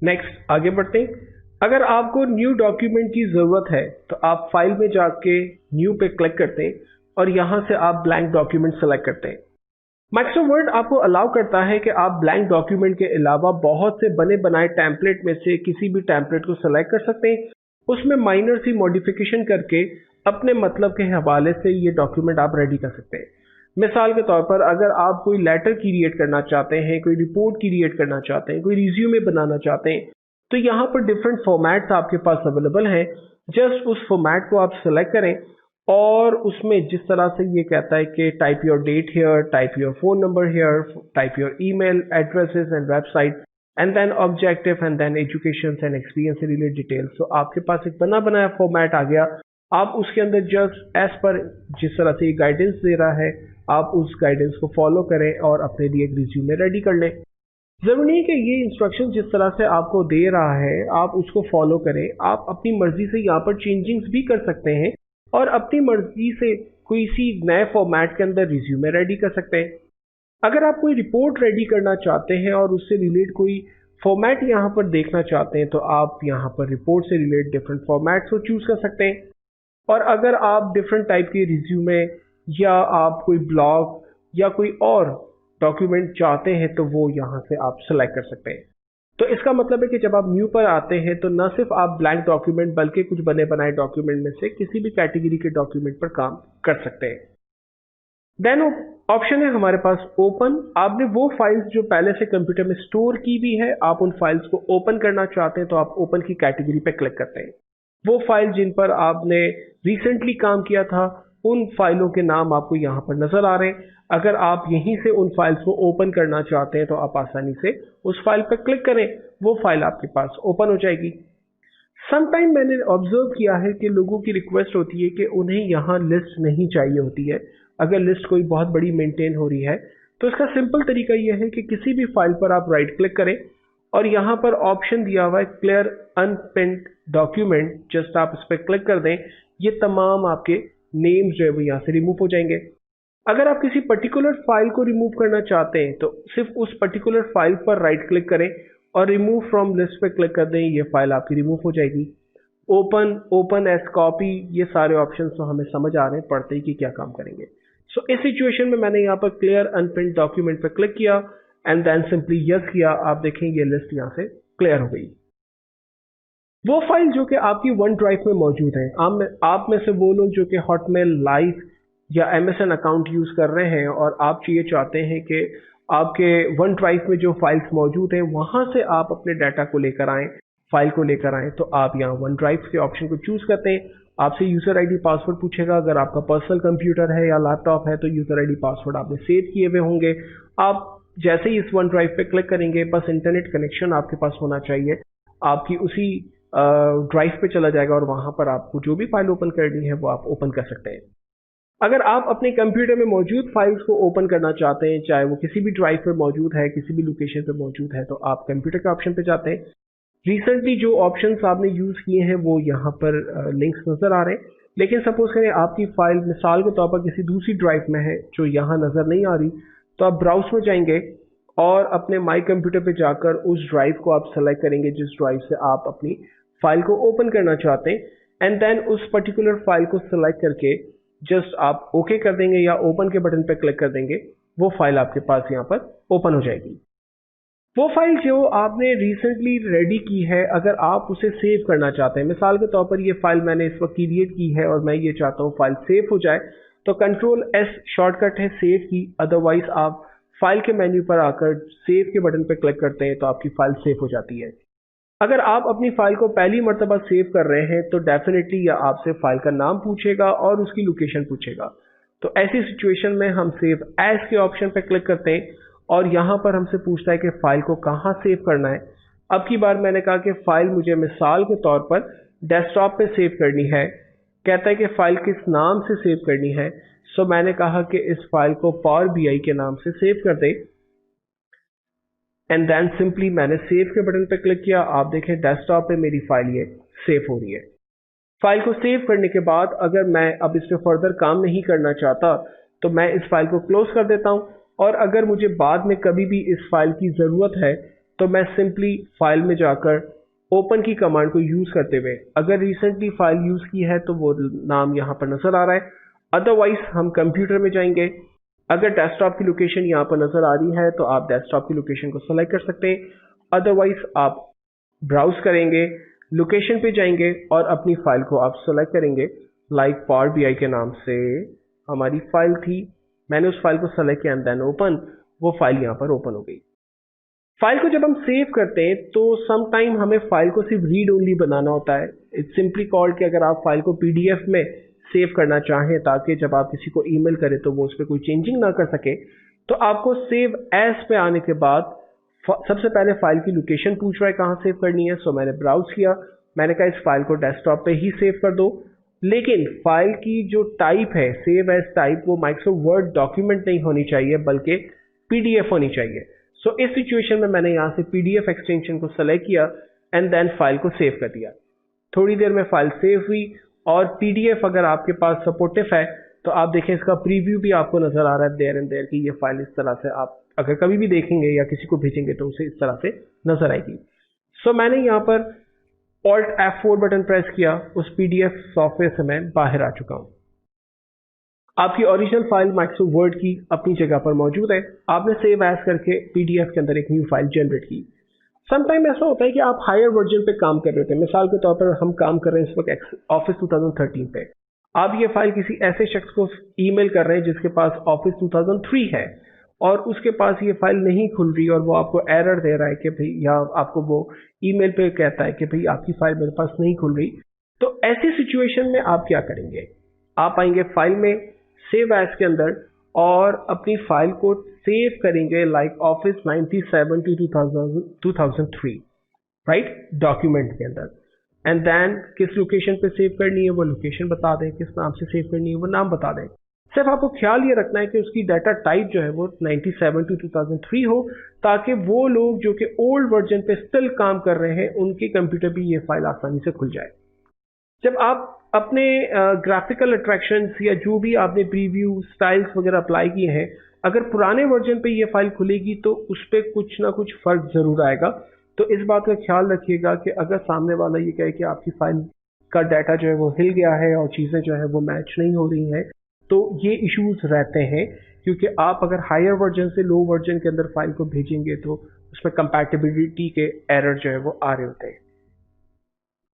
Next आगे बढ़ते हैं। अगर आपको न्यू डॉक्यूमेंट की ज़रूरत है तो आप फाइल में जाके न्यू पे क्लिक करते हैं और यहाँ से आप ब्लैंक डॉक्यूमेंट सेलेक्ट करते हैं। माइक्रोसॉफ्ट वर्ड आपको अलाउ करता है कि आप ब्लैंक डॉक्यूमेंट के अलावा बहुत से बने बनाए टेम्पलेट में से किसी भी टेम्पलेट को सेलेक्ट कर सकते हैं, उसमें माइनर सी मॉडिफिकेशन करके अपने मतलब के हवाले से ये डॉक्यूमेंट आप रेडी कर सकते हैं। मिसाल के तौर पर अगर आप कोई लेटर क्रिएट करना चाहते हैं, कोई रिपोर्ट क्रिएट करना चाहते हैं, कोई रिज्यूमे बनाना चाहते हैं, तो यहाँ पर डिफरेंट फॉर्मेट्स आपके पास अवेलेबल हैं। जस्ट उस फॉर्मेट को आप सेलेक्ट करें और उसमें जिस तरह से ये कहता है कि type your date here, type your phone number here, type your email addresses and website and then objective and then education and experience से रिलेटेड डिटेल्स। तो आपके पास एक बना बनाया फॉर्मेट आ गया। आप उसके अंदर जस्ट एज पर जिस तरह से ये गाइडेंस दे रहा है आप उस गाइडेंस को फॉलो करें और अपने लिए एक रिज्यूमे रेडी कर लें। जरूरी नहीं कि ये इंस्ट्रक्शन जिस तरह से आपको दे रहा है आप उसको फॉलो करें, आप अपनी मर्जी से यहाँ पर चेंजिंग्स भी कर सकते हैं और अपनी मर्जी से कोई सी नए फॉर्मेट के अंदर रिज्यूमे रेडी कर सकते हैं। अगर आप कोई रिपोर्ट रेडी करना चाहते हैं और उससे रिलेट कोई फॉर्मेट यहाँ पर देखना चाहते हैं तो आप यहाँ पर रिपोर्ट से रिलेट डिफरेंट फॉर्मेट्स को चूज कर सकते हैं। और अगर आप डिफरेंट टाइप के रिज्यूमे या आप कोई ब्लॉग या कोई और डॉक्यूमेंट चाहते हैं तो वो यहाँ से आप सेलेक्ट कर सकते हैं। तो इसका मतलब है कि जब आप न्यू पर आते हैं तो न सिर्फ आप ब्लैंक डॉक्यूमेंट बल्कि कुछ बने बनाए डॉक्यूमेंट में से किसी भी कैटेगरी के डॉक्यूमेंट पर काम कर सकते हैं। देन ऑप्शन है हमारे पास ओपन। आपने वो फाइल्स जो पहले से कंप्यूटर में स्टोर की भी है, आप उन फाइल्स को ओपन करना चाहते हैं तो आप ओपन की कैटेगरी पर क्लिक करते हैं। वो फाइल जिन पर आपने रिसेंटली काम किया था उन फाइलों के नाम आपको यहाँ पर नजर आ रहे हैं। अगर आप यहीं से उन फाइल्स को ओपन करना चाहते हैं तो आप आसानी से उस फाइल पर क्लिक करें, वो फाइल आपके पास ओपन हो जाएगी। समटाइम मैंने ऑब्जर्व किया है कि लोगों की रिक्वेस्ट होती है कि उन्हें यहाँ लिस्ट नहीं चाहिए होती है। अगर लिस्ट कोई बहुत बड़ी मेंटेन हो रही है तो इसका सिंपल तरीका यह है कि किसी भी फाइल पर आप राइट क्लिक करें और यहाँ पर ऑप्शन दिया हुआ है क्लियर अनपिन्ड डॉक्यूमेंट, जस्ट आप इस पर क्लिक कर दें। ये तमाम आपके नेम्स जो है वो यहाँ से रिमूव हो जाएंगे। अगर आप किसी पर्टिकुलर फाइल को रिमूव करना चाहते हैं तो सिर्फ उस पर्टिकुलर फाइल पर राइट क्लिक करें और रिमूव फ्रॉम लिस्ट पे क्लिक कर दें, ये फाइल आपकी रिमूव हो जाएगी। ओपन, ओपन एज कॉपी, ये सारे ऑप्शंस तो हमें समझ आ रहे हैं पढ़ते ही कि क्या काम करेंगे। सो इस सिचुएशन में मैंने यहाँ पर क्लियर अनप्रिंट डॉक्यूमेंट पर क्लिक किया एंड देन सिंपली यस किया। आप देखें ये लिस्ट यहाँ से क्लियर हो गई। वो फाइल जो कि आपकी वन ड्राइव में मौजूद है, आप में से वो लोग जो कि हॉटमेल, लाइव या MSN अकाउंट यूज कर रहे हैं और आप ये चाहते हैं कि आपके वन ड्राइव में जो फाइल्स मौजूद हैं वहां से आप अपने डाटा को लेकर आएं, फाइल को लेकर आएं, तो आप यहाँ वन ड्राइव के ऑप्शन को चूज करते हैं। आपसे यूजर आईडी पासवर्ड पूछेगा। अगर आपका पर्सनल कंप्यूटर है या लैपटॉप है तो यूजर आईडी पासवर्ड आपने सेव किए हुए होंगे। आप जैसे ही इस वन ड्राइव पे क्लिक करेंगे बस इंटरनेट कनेक्शन आपके पास होना चाहिए, आपकी उसी ड्राइव पे चला जाएगा और वहां पर आपको जो भी फाइल ओपन करनी है वो आप ओपन कर सकते हैं। अगर आप अपने कंप्यूटर में मौजूद फाइल्स को ओपन करना चाहते हैं, चाहे वो किसी भी ड्राइव पर मौजूद है, किसी भी लोकेशन पर मौजूद है, तो आप कंप्यूटर के ऑप्शन पे जाते हैं। रिसेंटली जो ऑप्शंस आपने यूज किए हैं वो यहाँ पर लिंक्स नजर आ रहे हैं। लेकिन सपोज करें आपकी फाइल मिसाल के तौर पर किसी दूसरी ड्राइव में है जो यहाँ नजर नहीं आ रही, तो आप ब्राउज में जाएंगे और अपने माई कंप्यूटर पे जाकर उस ड्राइव को आप सेलेक्ट करेंगे जिस ड्राइव से आप अपनी फाइल को ओपन करना चाहते हैं एंड देन उस पर्टिकुलर फाइल को सेलेक्ट करके जस्ट आप ओके कर देंगे या ओपन के बटन पर क्लिक कर देंगे, वो फाइल आपके पास यहाँ पर ओपन हो जाएगी। वो फाइल जो आपने रिसेंटली रेडी की है, अगर आप उसे सेव करना चाहते हैं, मिसाल के तौर पर ये फाइल मैंने इस वक्त क्रिएट की है और मैं ये चाहता हूँ फाइल सेव हो जाए, तो Ctrl+S शॉर्टकट है सेव की। अदरवाइज आप फाइल के मेन्यू पर आकर सेव के बटन पर क्लिक करते हैं तो आपकी फाइल सेव हो जाती है। अगर आप अपनी फाइल को पहली मर्तबा सेव कर रहे हैं तो डेफिनेटली यह आपसे फाइल का नाम पूछेगा और उसकी लोकेशन पूछेगा। तो ऐसी सिचुएशन में हम सेव एज के ऑप्शन पर क्लिक करते हैं और यहाँ पर हमसे पूछता है कि फाइल को कहाँ सेव करना है। अब की बार मैंने कहा कि फाइल मुझे मिसाल के तौर पर डेस्कटॉप पे सेव करनी है। कहता है कि फाइल किस नाम से सेव करनी है, सो मैंने कहा कि इस फाइल को पावर BI के नाम से सेव कर दे एंड देन सिंपली मैंने सेव के बटन पर क्लिक किया। आप देखें डेस्कटॉप पे मेरी फाइल ये सेव हो रही है। फाइल को सेव करने के बाद अगर मैं अब इस पे फर्दर काम नहीं करना चाहता तो मैं इस फाइल को क्लोज कर देता हूं और अगर मुझे बाद में कभी भी इस फाइल की ज़रूरत है तो मैं सिंपली फाइल में जाकर ओपन की कमांड को यूज करते हुए, अगर रिसेंटली फाइल यूज की है तो वो नाम यहाँ पर नजर आ रहा है, अदरवाइज हम कंप्यूटर में जाएंगे। अगर डेस्कटॉप की लोकेशन यहाँ पर नजर आ रही है तो आप डेस्कटॉप की लोकेशन को सेलेक्ट कर सकते हैं, अदरवाइज आप ब्राउज करेंगे, लोकेशन पे जाएंगे और अपनी फाइल को आप सेलेक्ट करेंगे। लाइक पावर बीआई के नाम से हमारी फाइल थी, मैंने उस फाइल को सेलेक्ट किया एंड देन ओपन, वो फाइल यहाँ पर ओपन हो गई। फाइल को जब हम सेव करते हैं तो सम टाइम हमें फाइल को सिर्फ रीड ओनली बनाना होता है। इट्स सिंपली कॉल्ड कि अगर आप फाइल को पीडीएफ में सेव करना चाहें ताकि जब आप किसी को ईमेल करें तो वो उस पर कोई चेंजिंग ना कर सके, तो आपको सेव एज पे आने के बाद सबसे पहले फाइल की लोकेशन पूछ रहा है कहाँ सेव करनी है। सो मैंने ब्राउज किया, मैंने कहा इस फाइल को डेस्कटॉप पे ही सेव कर दो, लेकिन फाइल की जो टाइप है सेव एज टाइप वो माइक्रोसॉफ्ट वर्ड डॉक्यूमेंट नहीं होनी चाहिए बल्कि पीडीएफ होनी चाहिए। सो इस सिचुएशन में मैंने यहाँ से पीडीएफ एक्सटेंशन को सेलेक्ट किया एंड देन फाइल को सेव कर दिया। थोड़ी देर में फाइल सेव हुई और पीडीएफ अगर आपके पास सपोर्टिव है तो आप देखें इसका प्रीव्यू भी आपको नजर आ रहा है देयर एंड देयर कि ये फाइल इस तरह से आप अगर कभी भी देखेंगे या किसी को भेजेंगे तो उसे इस तरह से नजर आएगी। सो मैंने यहाँ पर Alt F4 बटन प्रेस किया, उस पीडीएफ सॉफ्टवेयर से मैं बाहर आ चुका हूँ। आपकी ओरिजिनल फाइल माइक्रोसॉफ्ट वर्ड की अपनी जगह पर मौजूद है, आपने सेव एज करके पीडीएफ के अंदर एक न्यू फाइल जनरेट की। समटाइम ऐसा होता है कि आप हायर वर्जन पे काम कर रहे होते हैं, मिसाल के तौर पर हम काम कर रहे हैं इस वक्त ऑफिस 2013 पे, आप ये फाइल किसी ऐसे शख्स को ईमेल कर रहे हैं जिसके पास ऑफिस 2003 है और उसके पास ये फाइल नहीं खुल रही और वो आपको एरर दे रहा है कि भाई, या आपको वो ईमेल पे कहता है कि भाई आपकी फाइल मेरे पास नहीं खुल रही। तो ऐसी सिचुएशन में आप क्या करेंगे, आप आएंगे फाइल में सेव एज के अंदर और अपनी फाइल को सेव करेंगे like office 97 to 2003 right document के अंदर, एंड देन किस लोकेशन पे सेव करनी है वो लोकेशन बता दें, किस नाम से सेव करनी है वो नाम बता दें। सिर्फ आपको ख्याल ये रखना है कि उसकी डाटा टाइप जो है वो 97 टू 2003 हो, ताकि वो लोग जो कि ओल्ड वर्जन पे स्टिल काम कर रहे हैं उनके कंप्यूटर पे ये फाइल आसानी से खुल जाए। जब आप अपने ग्राफिकल अट्रैक्शंस या जो भी आपने प्रीव्यू स्टाइल्स वगैरह अप्लाई किए हैं, अगर पुराने वर्जन पे ये फाइल खुलेगी तो उस पर कुछ ना कुछ फर्क जरूर आएगा। तो इस बात का ख्याल रखिएगा कि अगर सामने वाला ये कहे कि आपकी फाइल का डाटा जो है वो हिल गया है और चीज़ें जो है वो मैच नहीं हो रही हैं, तो ये इश्यूज रहते हैं, क्योंकि आप अगर हायर वर्जन से लो वर्जन के अंदर फाइल को भेजेंगे तो उसमें कंपैटिबिलिटी के एरर जो है वो आ रहे होते हैं।